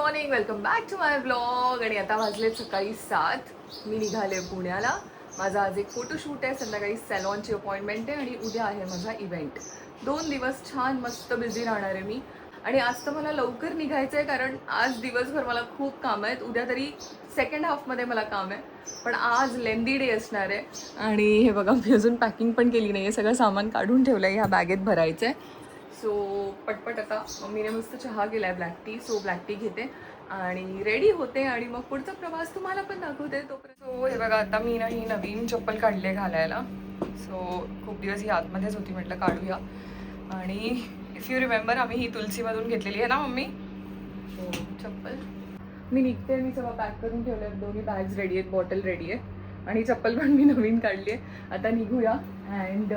Morning, welcome back to my blog. आणि आता वाजले सकाळी 7. मी निघाले पुण्याला. माझा आज एक फोटोशूट आहे, संध्याकाळी सॅलॉनची अपॉइंटमेंट आहे आणि उद्या आहे माझा इव्हेंट. 2 दिवस छान मस्त बिझी राहणार आहे मी. आणि आज तर मला लवकर निघायचं आहे कारण आज दिवसभर मला खूप काम आहेत. उद्या तरी सेकंड हाफमध्ये मला काम आहे, पण आज लेंदी डे असणार आहे. आणि हे बघा, मी अजून पॅकिंग पण केली नाही आहे. सगळं सामान काढून ठेवलं आहे, ह्या बॅगेत भरायचं आहे. सो पटपट आता मम्मीने मस्त चहा केला आहे, black tea. So black tea घेते आणि रेडी होते आणि मग पुढचा प्रवास तुम्हाला पण दाखवते तोपर्यंत. सो हे बघा, आता मी ना ही नवीन चप्पल काढली आहे घालायला. सो खूप दिवस ही आतमध्येच होती, म्हटलं काढूया. आणि इफ यू रिमेंबर, आम्ही ही तुलसीमधून घेतलेली आहे ना मम्मी. सो चप्पल मी निघते. मी सगळं पॅक करून ठेवलं आहे, दोन्ही बॅग्स रेडी आहेत, बॉटल रेडी आहे आणि चप्पल पण मी नवीन काढली आहे. आता निघूया. अँड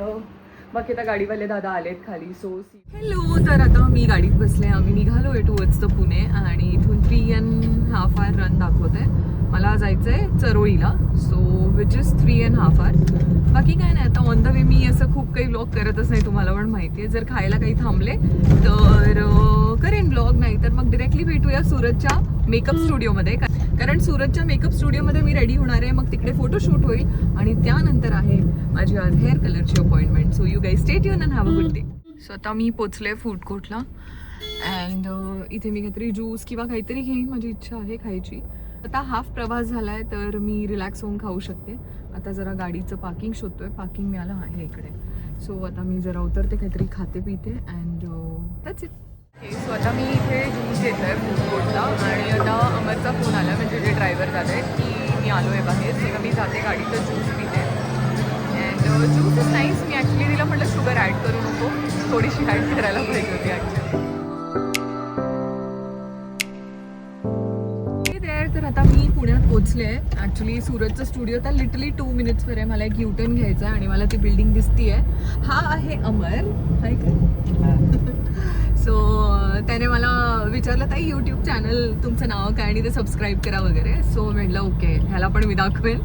बाकी आता गाडीवाले दादा आलेत खाली. So hello. तर आता मी गाडीत बसले. आम्ही निघालो आहे टुवर्ड्स द पुणे आणि इथून 3.5 hour रन दाखवत आहे. मला जायचं आहे चरोळीला. So which is 3.5 hour. बाकी काय नाही. आता ऑन द वे मी असं खूप काही व्लॉग करतच नाही, तुम्हाला पण माहिती आहे. जर खायला काही थांबले तर करेन व्लॉग, नाही तर मग डिरेक्टली भेटूया सूरजच्या मेकअप स्टुडिओमध्ये. कारण सूरजच्या मेकअप स्टुडिओमध्ये मी रेडी होणार आहे, मग तिकडे फोटोशूट होईल आणि त्यानंतर आहे माझी आज हेअर कलरची appointment. So you guys stay tune and have a good day. So आता मी पोचले फूड कोर्टला अँड इथे मी काहीतरी ज्यूस किंवा काहीतरी घेईन, माझी इच्छा आहे खायची. आता हाफ प्रवास झाला आहे तर मी रिलॅक्स होऊन खाऊ शकते. आता जरा गाडीचं पार्किंग शोधतोय, पार्किंग मिळालं आहे इकडे. सो आता मी जरा उतरते, काहीतरी खाते पिते अँड दॅट्स इट. सो आता मी इथे ज्यूस घेत आहे फूड कोर्टला आणि आता अमरचा फोन आला, म्हणजे जे ड्रायव्हर जात आहे की मी आलो आहे बाहेर. सो मी जाते गाडीचं ज्यूस पिते and juice is nice. Me actually तिला म्हटलं शुगर ॲड करू नको, थोडीशी ॲड करायला पाहिजे होती ॲक्च्युली. तर आता मी पुण्यात पोचले आहे. ॲक्च्युली सूरजचं स्टुडिओ तर लिटरली 2 minutesवर आहे. मला एक U-turn घ्यायचा आहे आणि मला ती बिल्डिंग दिसती आहे. हा आहे अमर, हाय का. सो त्याने मला विचारलं, ताई यूट्यूब चॅनल तुमचं नाव काय आणि ते सबस्क्राईब करा वगैरे. सो म्हटलं ओके, ह्याला पण मी दाखवेन.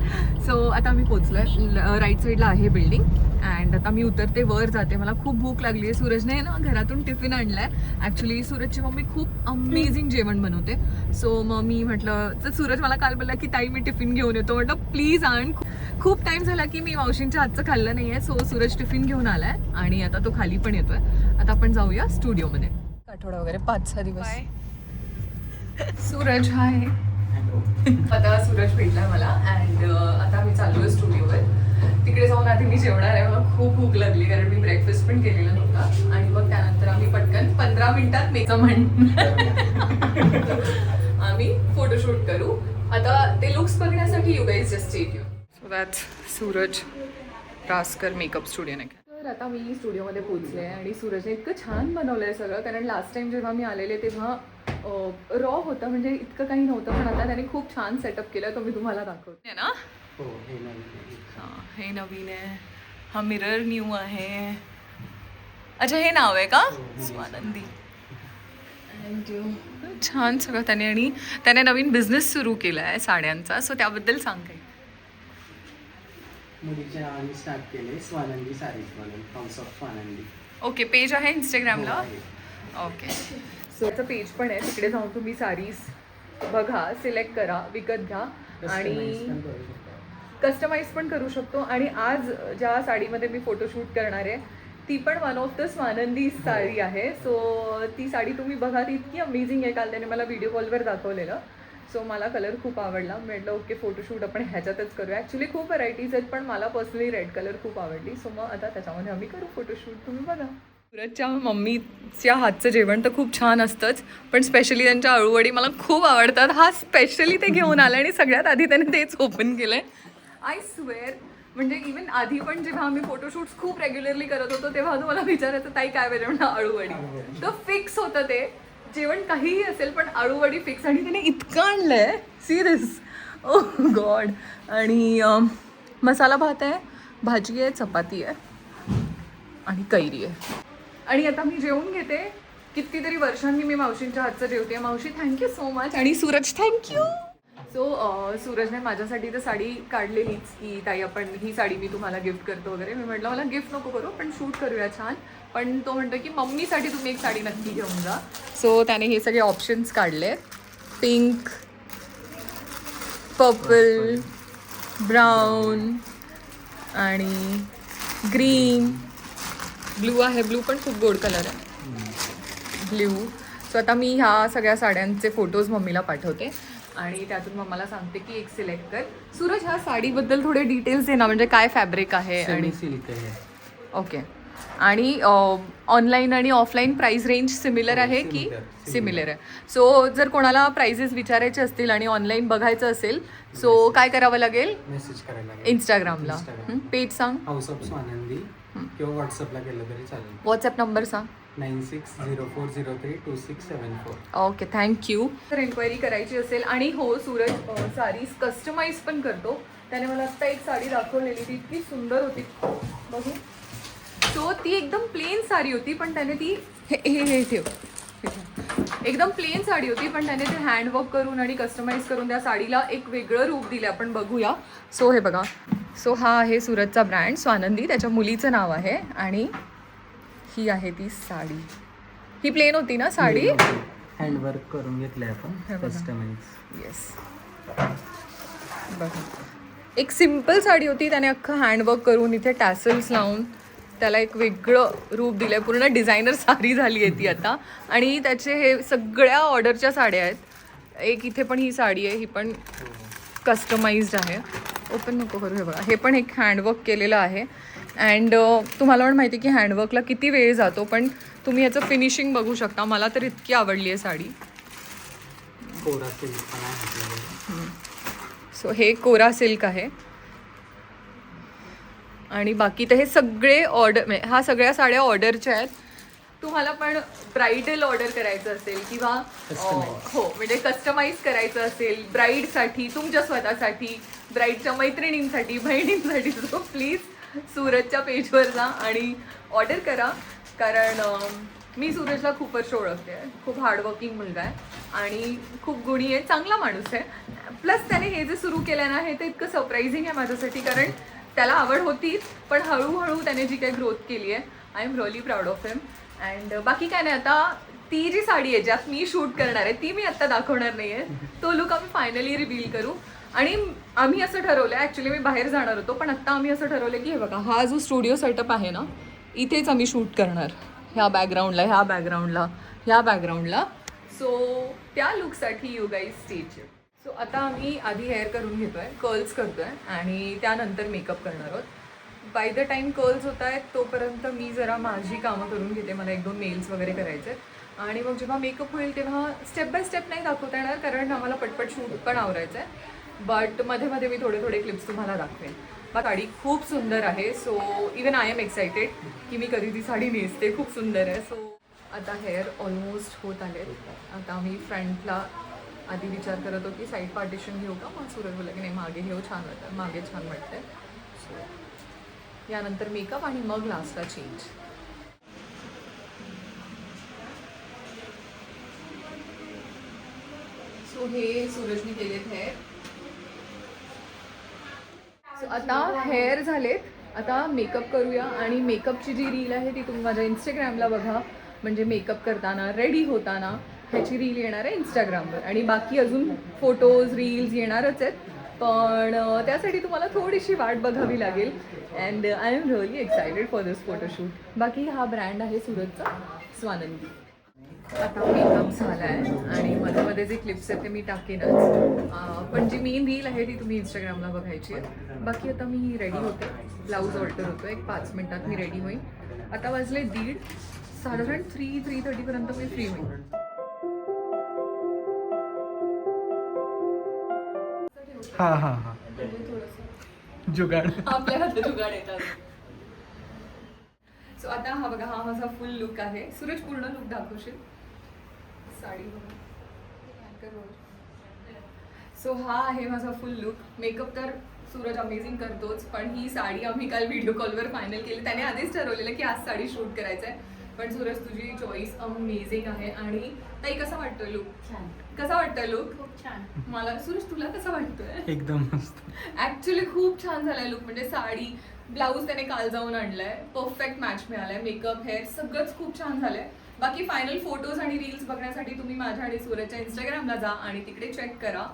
सो आता मी पोचलो आहे. राईट साईडला आहे बिल्डिंग अँड आता मी उतरते, वर जाते. मला खूप भूक लागली आहे. सूरजने ना घरातून टिफिन आणला आहे. ॲक्च्युली सूरजची मम्मी खूप अमेझिंग जेवण बनवते. सो मग मी म्हटलं, तर सूरज मला काल बोलला की ताई मी टिफिन घेऊन येतो. म्हटलं प्लीज आण, खूप टाईम झाला की मी मावशींच्या हातचं खाल्लं नाही आहे. सो सूरज टिफिन घेऊन आला आहे आणि आता तो खाली पण येतोय. आता आपण जाऊया स्टुडिओमध्ये. आठवडा वगैरे 5-6 दिवस. सूरज हाय. आता सूरज भेटला मला अँड आता मी चालू आहे स्टुडिओवर. तिकडे जाऊन आधी मी जेवणार आहे. मला खूप भूक लागली कारण मी ब्रेकफास्ट पण केलेला नव्हता. आणि मग त्यानंतर आम्ही पटकन 15 मिनिटात आम्ही फोटोशूट करू. आता ते लुक्स बघण्यासाठी you guys just stay tune. So that's Suraj Raskar makeup studio नाही. तर आता मी स्टुडिओमध्ये पोहोचले आहे आणि सूरजने इतकं छान बनवलं आहे सगळं. कारण लास्ट टाइम जेव्हा मी आलेले तेव्हा रॉ होतं, म्हणजे इतकं काही नव्हतं. पण आता त्याने खूप छान सेटअप केलं, तो मी तुम्हाला दाखवते ना. हां, हे नवीन आहे. हा मिरर न्यू आहे. अच्छा, हे नाव आहे का स्वानंदी. छान सगळं त्याने. आणि त्याने नवीन बिझनेस सुरू केला आहे साड्यांचा. सो त्याबद्दल सांग काही. मुलीच्या नावाने स्टार्ट केले, स्वानंदी सारीज म्हणून, house of Swanandi. Okay, page आहे इंस्टाग्रामला. ओके, सो याचं पेज पण आहे. तिकडे जाऊन तुम्ही सारीज बघा, सिलेक्ट करा, विकत घ्या आणि कस्टमाइज पण करू शकतो. आणि आज ज्या साडीमध्ये मी फोटोशूट करणार आहे ती पण one of the Swanandi sari आहे. सो ती साडी तुम्ही बघा, ती इतकी अमेझिंग आहे. काल त्याने मला व्हिडिओ कॉलवर दाखवलेलं. सो मला कलर खूप आवडला. म्हटलं ओके, फोटोशूट आपण ह्याच्यातच करूया. ॲक्च्युली खूप व्हरायटीज आहेत पण मला पर्सनली रेड कलर खूप आवडली. सो मग आता त्याच्यामध्ये आम्ही करू फोटोशूट, तुम्ही बघा. सूरजच्या मम्मीच्या हातचं जेवण तर खूप छान असतंच, पण स्पेशली त्यांच्या अळूवडी मला खूप आवडतात. हा स्पेशली ते घेऊन आला आणि सगळ्यात आधी त्याने तेच ओपन केलं आहे. आय स्वेअर, म्हणजे इवन आधी पण जेव्हा आम्ही फोटोशूट्स खूप रेग्युलरली करत होतो तेव्हा तुम्हाला विचारायचं ताई काय बनवणार, अळूवडी. तर फिक्स होतं ते जेवण, काहीही असेल पण अळूवडी फिक्स. आणि त्याने इतकं आणलं आहे, सिरियस, ओह गॉड. आणि मसाला भात आहे, भाजी आहे, चपाती आहे आणि कैरी आहे. आणि आता मी जेवून घेते. कितीतरी वर्षांनी मी मावशींच्या हातचं जेवते. मावशी थँक्यू सो मच. आणि सूरज थँक्यू. सो सूरजने माझ्यासाठी तर साडी काढलेलीच की ताई आपण ही साडी मी तुम्हाला गिफ्ट करतो वगैरे. मी म्हटलं मला गिफ्ट नको करू, पण शूट करूया छान. पण तो म्हणतो की मम्मीसाठी तुम्ही एक साडी नक्की घेऊन जा. सो त्याने हे सगळे ऑप्शन्स काढले पिंक, पर्पल, ब्राऊन आणि ग्रीन, ब्लू आहे. ब्लू पण खूप गोड कलर आहे, ब्ल्यू. सो आता मी ह्या सगळ्या साड्यांचे फोटोज मम्मीला पाठवते आणि त्यातून मम्माला सांगते की एक सिलेक्ट कर. सूरज, ह्या साडीबद्दल थोडे डिटेल्स दे ना, म्हणजे काय फॅब्रिक आहे आणि सिल्क आहे. ओके. आणि ऑनलाईन आणि ऑफलाईन प्राइस रेंज सिमिलर आहे की सिमिलर आहे? सो जर कोणाला प्राइजेस विचारायचे असतील आणि ऑनलाईन बघायचं असेल सो काय करावं लागेल? मेसेज करायला लागेल. इंस्टाग्रामला पेज सांग. हाऊस ऑफ स्वानंदी किंवा व्हॉट्सअपला केलं तरी चालेल. व्हॉट्सॲप नंबर सांग. 9604032674. Okay, thank you. तर एन्क्वायरी करायची असेल आणि हो सूरज साडीज कस्टमाइज पण करतो. त्याने मला आत्ता एक साडी दाखवलेली, ती इतकी सुंदर होती बघू. सो ती एकदम प्लेन साडी होती पण त्याने ती हे ठेव, एकदम प्लेन साडी होती पण त्याने ते हँडवर्क करून आणि कस्टमाइज करून त्या साडीला एक वेगळं रूप दिलं. आपण बघूया. सो हे बघा. सो हा आहे सूरजचा ब्रँड स्वानंदी, त्याच्या मुलीचं नाव आहे आणि ही आहे ती साडी. ही प्लेन होती ना साडी? हँडवर्क करून घेतलंय हे आपण बघा. कस्टमाइज. येस, बघा. एक सिम्पल साडी होती, त्याने अख्खं हँडवर्क करून इथे टॅसल्स लावून त्याला एक वेगळं रूप दिलं आहे. पूर्ण डिझायनर साडी झाली आहे ती आता. आणि त्याचे हे सगळ्या ऑर्डरच्या साड्या आहेत. एक इथे पण ही साडी आहे, ही पण कस्टमाइज्ड आहे. ओपन नको करू. हे बघा, हे पण एक हँडवर्क केलेलं आहे. अँड तुम्हाला पण माहिती आहे की हँडवर्कला किती वेळ जातो, पण तुम्ही याचं फिनिशिंग बघू शकता. मला तर इतकी आवडली आहे साडी. कोरा सिल्क पण आहे. सो हे कोरा सिल्क आहे. आणि बाकी तर हे सगळे ऑर्डर, ह्या सगळ्या साड्या ऑर्डरच्या आहेत. तुम्हाला पण ब्रायडल ऑर्डर करायचं असेल किंवा हो म्हणजे कस्टमाइज करायचं असेल ब्राईडसाठी, तुमच्या स्वतःसाठी, ब्राईडच्या मैत्रिणींसाठी, बहिणींसाठी, सो प्लीज सूरजच्या पेजवर जा आणि ऑर्डर करा. कारण मी सूरजला खूप वर्ष ओळखते. खूप हार्डवर्किंग मुलगा आहे आणि खूप गुणी आहे, चांगला माणूस आहे. प्लस त्याने हे जे सुरू केलं ना हे ते इतकं सरप्रायझिंग आहे माझ्यासाठी, कारण त्याला आवड होतीच पण हळूहळू त्याने जी काही ग्रोथ केली आहे, I am really proud of him. And बाकी काय नाही. आता ती जी साडी आहे ज्यात मी शूट करणार आहे ती मी आत्ता दाखवणार नाही आहे. तो लुक आम्ही फायनली रिव्हील करू. आणि आम्ही असं ठरवलं आहे, ॲक्च्युली मी बाहेर जाणार होतो पण आत्ता आम्ही असं ठरवलं की हे बघा, हा जो स्टुडिओ सेटअप आहे ना इथेच आम्ही शूट करणार. ह्या बॅकग्राऊंडला, ह्या बॅकग्राऊंडला, ह्या बॅकग्राऊंडला. सो त्या लुकसाठी you guys stay tuned. So आता आम्ही आधी हेअर करून घेतो आहे, कर्ल्स करतो आहे आणि त्यानंतर मेकअप करणार आहोत. बाय द टाईम कर्ल्स होत आहेत तोपर्यंत मी जरा माझी कामं करून घेते. मला 1-2 मेल्स वगैरे करायचे आहेत आणि मग जेव्हा मेकअप होईल तेव्हा स्टेप बाय स्टेप नाही दाखवता येणार कारण आम्हाला पटपट शूट पण आवरायचं आहे. बट मध्ये मध्ये मी थोडे क्लिप्स तुम्हाला दाखवेन. मग साडी खूप सुंदर आहे. So even I am excited की मी कधी ती साडी नेसते. खूप सुंदर आहे. सो आता हेअर ऑलमोस्ट होत आले. आता आम्ही फ्रंटला आधी विचार करत होतो की साईड पार्टिशन घेऊ का, मग सूरज बोलला की नाही मागे घेऊ, छान वाटतं, मागे छान वाटतंय. सो यानंतर मेकअप आणि मग लास्टला चेंज. सो हे सूरजने केलेत हेअर. सो आता हेअर झालेत. आता मेकअप करूया आणि मेकअपची जी रील आहे ती तुम्ही माझ्या इंस्टाग्रामला बघा. म्हणजे मेकअप करताना, रेडी होताना ह्याची रील येणार आहे इंस्टाग्रामवर. आणि बाकी अजून फोटोज रील्स येणारच आहेत पण त्यासाठी तुम्हाला थोडीशी वाट बघावी लागेल. And I am really excited for this photoshoot. बाकी हा ब्रँड आहे सूरजचा स्वानंदी. आता मेकअप झाला आहे आणि मध्ये मध्ये जे क्लिप्स आहेत ते मी टाकेनच, पण जी मेन रील आहे ती तुम्ही इंस्टाग्रामला बघायची आहे. बाकी आता मी रेडी होते, ब्लाऊज ऑल्टर होतो, एक 5 मिनटात मी रेडी होईन. आता वाजले 1:30, साधारण 3:30पर्यंत मी फ्री होईन. हा जुगाड आपल्याला तर जुगाड येतात. सो आता हा बघा, हा माझा फुल लुक आहे. सूरज पूर्ण लुक दाखवशील साडी बघा. सो हा आहे माझा फुल लुक. मेकअप तर सूरज अमेझिंग करतोच पण ही साडी आम्ही काल व्हिडिओ कॉलवर फायनल केली. त्याने आधीच ठरवलेलं की आज साडी शूट करायचं आहे. पण सूरज तुझी चॉईस अमेझिंग आहे. आणि ताई कसा वाटतोय लुक? छान. कसा वाटतोय लुक? खूप छान. मला सूरज तुला कसा वाटतोय? एकदम मस्त. ऍक्च्युली खूप छान झालाय लुक. म्हणजे साडी, ब्लाऊज त्याने काल जाऊन आणलाय, परफेक्ट मॅच मिळालाय. मेकअप, हेअर सगळंच खूप छान झालंय. बाकी फायनल फोटोज आणि रील्स बघण्यासाठी तुम्ही माझ्या आणि सूरजच्या इंस्टाग्रामला जा आणि तिकडे चेक करा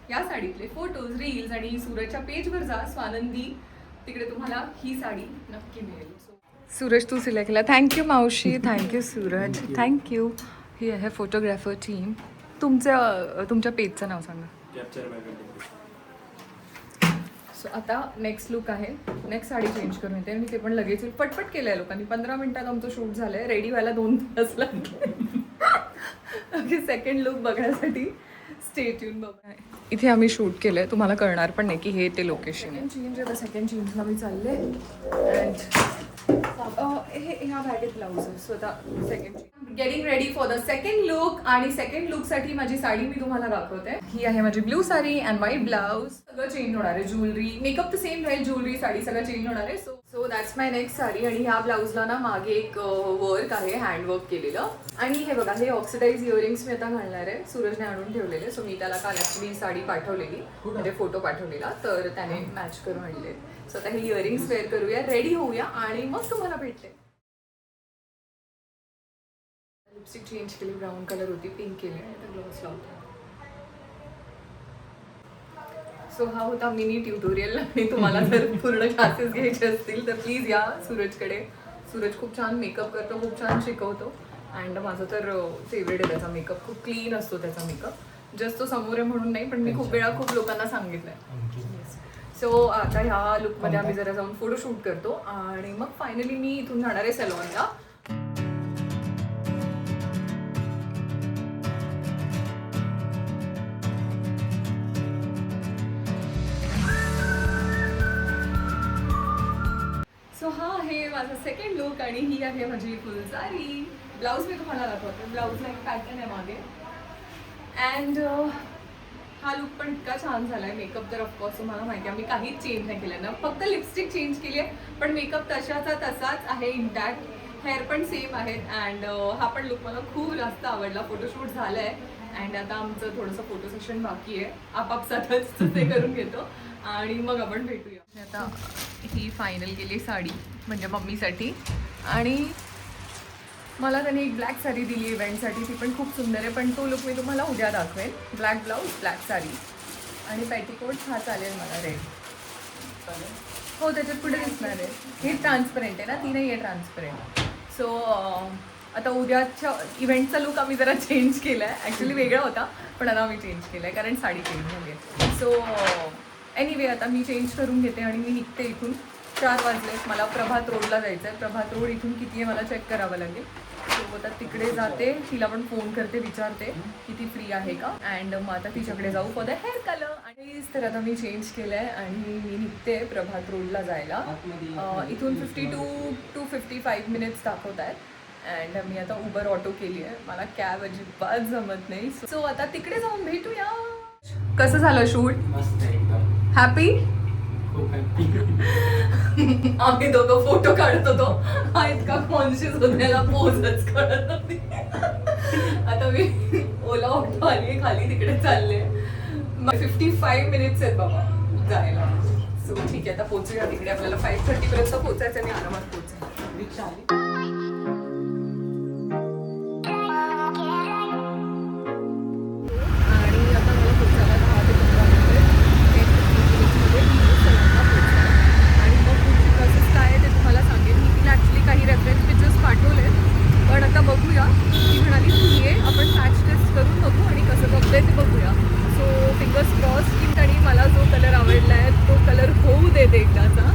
या साडीतले फोटोज रील्स. आणि सूरजच्या पेजवर जा स्वानंदी, तिकडे तुम्हाला ही साडी नक्की मिळेल. सूरज तू सिलेक्ट केला, थँक्यू मावशी, थँक्यू सूरज, थँक्यू. ही आहे फोटोग्राफर टीम. तुमच्या पेजचं नाव सांगा. सो आता नेक्स्ट लुक आहे. नेक्स्ट साडी चेंज करून येते आणि ते पण लगेच पटपट केलं आहे लोकांनी. 15 मिनिटात आमचं शूट झालं आहे. रेडी व्हायला 2 तास लागले. ओके, सेकंड लुक बघण्यासाठी स्टे ट्यून. बघा इथे आम्ही शूट केलं आहे, तुम्हाला कळणार पण नाही की हे ते लोकेशन आहे. चेंज आता सेकंड चेंजला मी चालले हे ह्या बॅगेत ब्लाऊज आहे. सो आता second getting ready for the second look. आणि सेकंड लुकसाठी माझी साडी मी तुम्हाला दाखवते. ही आहे माझी blue sari and white blouse. सगळं चेंज होणार आहे. ज्वेलरी मेकअप तर सेम राहील, ज्वेलरी साडी सगळं चेंज होणार आहे. So that's my next sari. आणि ह्या ब्लाऊजला ना मागे एक वर्क आहे, हँडवर्क केलेलं. आणि हे बघा, हे ऑक्सिडाइज इयरिंग्स मी आता घालणार आहे. सूरजने आणून ठेवलेले. सो मी त्याला काल ॲक्च्युली साडी पाठवलेली, म्हणजे फोटो पाठवलेला, तर त्याने मॅच करून आणले. सो आता हे इयरिंग्स वेअर करूया, रेडी होऊया आणि मग तुम्हाला भेटते. लिपस्टिक चेंज केली, ब्राऊन कलर होती, पिंक केली आणि आता ग्लॉस लावतो. सो हा होता मिनी ट्युटोरियल. आणि तुम्हाला जर पूर्ण क्लासेस घ्यायचे असतील तर प्लीज या सूरजकडे. सूरज खूप छान मेकअप करतो, खूप छान शिकवतो. अँड माझं तर फेवरेट आहे त्याचा मेकअप. खूप क्लीन असतो त्याचा मेकअप. जस्ट तो समोर आहे म्हणून नाही, पण मी खूप वेळा खूप लोकांना सांगितलंय. सो आता ह्या लुकमध्ये आम्ही जरा जाऊन फोटो शूट करतो आणि मग फायनली मी इथून जाणार आहे सॅलॉनला. सो हा आहे माझा सेकंड लुक आणि ही आहे माझी फुल साडी. ब्लाऊज मी तुम्हाला दाखवते. ब्लाऊजला एक पॅटर्न आहे मागे. अँड हा लुक पण इतका छान झाला आहे. मेकअप तर ऑफकोर्स तुम्हाला माहिती आहे, मी काहीच चेंज नाही केलं ना, फक्त लिपस्टिक चेंज केली आहे. पण मेकअप तशाचा तसाच आहे, इंटॅक्ट. हेअर पण सेम आहेत. अँड हा पण लुक मला खूप जास्त आवडला. फोटोशूट झालं आहे अँड आता आमचं थोडंसं फोटो सेशन बाकी आहे. आपापसातच ते करून घेतो आणि मग आपण भेटूया. आता ही फायनल केली साडी म्हणजे मम्मीसाठी. आणि मला त्याने एक ब्लॅक साडी दिली इव्हेंटसाठी, ती पण खूप सुंदर आहे. पण तो लुक मी तुम्हाला उद्या दाखवेन. ब्लॅक ब्लाऊज, ब्लॅक साडी आणि पेटिकोट हा चालेल मला रेड. हो, त्याच्यात पुढे दिसणार आहे. हे ट्रान्सपरंट आहे ना, ती नाही आहे ट्रान्सपरंट. सो आता उद्याच्या इव्हेंटचा लुक आम्ही जरा चेंज केला आहे. ॲक्च्युली वेगळा होता पण आता आम्ही चेंज केला आहे कारण साडी चेंज झाली आहे. सो एनिवे आता मी चेंज करून घेते आणि मी निघते इथून. 4 वाजले. मला प्रभात रोडला जायचं आहे. प्रभात रोड इथून किती आहे मला चेक करावं लागेल. सो आता तिकडे जाते, तिला पण फोन करते, विचारते की ती फ्री आहे का. अँड मग आता तिच्याकडे जाऊ फॉर द हेअर कलर. आणि तर आता मी चेंज केलं आहे आणि मी निघते प्रभात रोडला जायला. इथून 52 to 55 मिनिट्स दाखवत आहेत. अँड मी आता उबर ऑटो केली आहे. मला कॅब अजिबात जमत नाही. सो आता तिकडे जाऊन भेटूया. कसं झालं शूट? मस्त एकदम हॅपी? खूप हॅपी. आम्ही दोघं फोटो काढत होतो. हा इतका कॉन्शियस होण्याला पोजच कळत होती. आता मी ओला ऑटो आली खाली, तिकडे चालले. 55 मिनिट्स आहेत बाबा जायला. सो ठीक आहे, आता पोहोचूया तिकडे. आपल्याला 5:30 पर्यंत पोहोचायचं आणि आरामात पोहोचायचं. रिक्षा आली. पण आता बघूया. ती म्हणाली तू ये, आपण पॅच टेस्ट करून बघू आणि कसं बघतंय ते बघूया. सो फिंगर्स क्रॉस की आणि मला जो कलर आवडला आहे तो कलर होऊ देते एकदाचा.